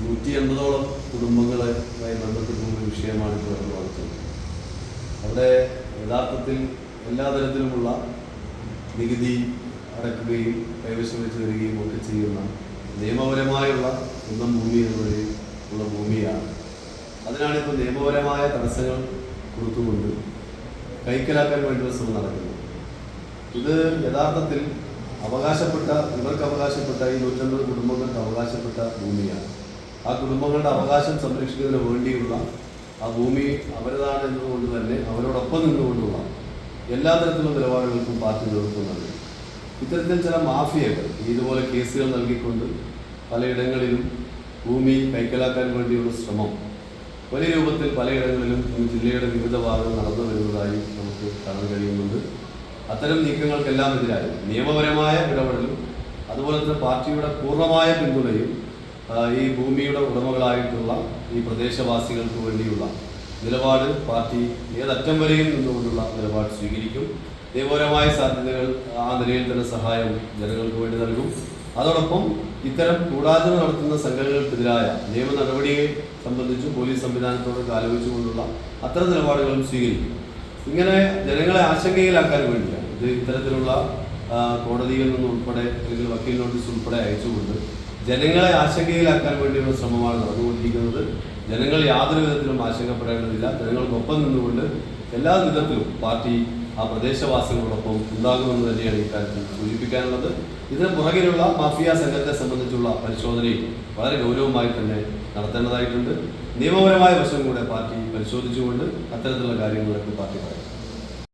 180ഓളം കുടുംബങ്ങളുമായി ബന്ധപ്പെട്ടുള്ള വിഷയമാണ് ഇപ്പോൾ നടന്നു നടത്തുന്നത്. അവിടെ യഥാർത്ഥത്തിൽ എല്ലാ തരത്തിലുമുള്ള നികുതി അടക്കുകയും കൈവശം വെച്ച് വരികയും ഒക്കെ ചെയ്യുന്ന നിയമപരമായുള്ള സ്വന്തം ഭൂമി ഉള്ള ഭൂമിയാണ്. അതിനാണിപ്പോൾ നിയമപരമായ തടസ്സങ്ങൾ കൊടുത്തുകൊണ്ട് കൈക്കലാക്കാൻ വേണ്ടിയുള്ള ശ്രമം നടക്കുന്നത്. ഇത് യഥാർത്ഥത്തിൽ ഇവർക്ക് അവകാശപ്പെട്ട ഈ 150 കുടുംബങ്ങൾക്ക് അവകാശപ്പെട്ട ഭൂമിയാണ്. ആ കുടുംബങ്ങളുടെ അവകാശം സംരക്ഷിക്കുന്നതിന് വേണ്ടിയുള്ള ആ ഭൂമി അവരതാണ് എന്നതുകൊണ്ട് തന്നെ അവരോടൊപ്പം നിന്നുകൊണ്ടുള്ള എല്ലാ തരത്തിലുള്ള നിലപാടുകൾക്കും പാർട്ടി നേതൃത്വം നൽകും. ഇത്തരത്തിൽ ചില മാഫിയകൾ ഇതുപോലെ കേസുകൾ നൽകിക്കൊണ്ട് പലയിടങ്ങളിലും ഭൂമി കൈക്കലാക്കാൻ വേണ്ടിയുള്ള ശ്രമം വലിയ രൂപത്തിൽ പലയിടങ്ങളിലും ഈ ജില്ലയുടെ വിവിധ ഭാഗങ്ങൾ നടന്നു വരുന്നതായി നമുക്ക് കാണാൻ കഴിയുന്നുണ്ട്. അത്തരം നീക്കങ്ങൾക്കെല്ലാം എതിരായി നിയമപരമായ ഇടപെടലും അതുപോലെ തന്നെ പാർട്ടിയുടെ പൂർണ്ണമായ പിന്തുണയും ഈ ഭൂമിയുടെ ഉടമകളായിട്ടുള്ള ഈ പ്രദേശവാസികൾക്ക് വേണ്ടിയുള്ള നിലപാട് പാർട്ടി ഏതറ്റം വരെയും നിന്നുകൊണ്ടുള്ള നിലപാട് സ്വീകരിക്കും. നിയമപരമായ സാധ്യതകൾ ആ നിലയിൽ തന്നെ സഹായം ജനങ്ങൾക്ക് വേണ്ടി നൽകും. അതോടൊപ്പം ഇത്തരം ഗൂഢാലോചന നടത്തുന്ന സംഘടനകൾക്കെതിരായ നിയമ നടപടിയെ സംബന്ധിച്ചും പോലീസ് സംവിധാനത്തോട് ആലോചിച്ചുകൊണ്ടുള്ള അത്തരം നിലപാടുകളും സ്വീകരിക്കും. ഇങ്ങനെ ജനങ്ങളെ ആശങ്കയിലാക്കാൻ വേണ്ടിയാണ് ഇത് ഇത്തരത്തിലുള്ള കോടതിയിൽ നിന്ന് ഉൾപ്പെടെ അല്ലെങ്കിൽ വക്കീൽ നോട്ടീസ് ഉൾപ്പെടെ അയച്ചുകൊണ്ട് ജനങ്ങളെ ആശങ്കയിലാക്കാൻ വേണ്ടിയുള്ള ശ്രമമാണ് നടന്നുകൊണ്ടിരിക്കുന്നത്. ജനങ്ങൾ യാതൊരു വിധത്തിലും ആശങ്കപ്പെടേണ്ടതില്ല. ജനങ്ങൾക്കൊപ്പം നിന്നുകൊണ്ട് എല്ലാ വിധത്തിലും പാർട്ടി ആ പ്രദേശവാസികളോടൊപ്പം ഉണ്ടാകുമെന്ന് തന്നെയാണ് ഇക്കാര്യത്തിൽ സൂചിപ്പിക്കാനുള്ളത്. ഇതിന് പുറകിലുള്ള മാഫിയ സംഘത്തെ സംബന്ധിച്ചുള്ള പരിശോധനയും വളരെ ഗൗരവമായി തന്നെ നടത്തേണ്ടതായിട്ടുണ്ട്. നിയമപരമായ വശം കൂടെ പാർട്ടി പരിശോധിച്ചുകൊണ്ട് അത്തരത്തിലുള്ള കാര്യങ്ങളൊക്കെ പാർട്ടി പറയും.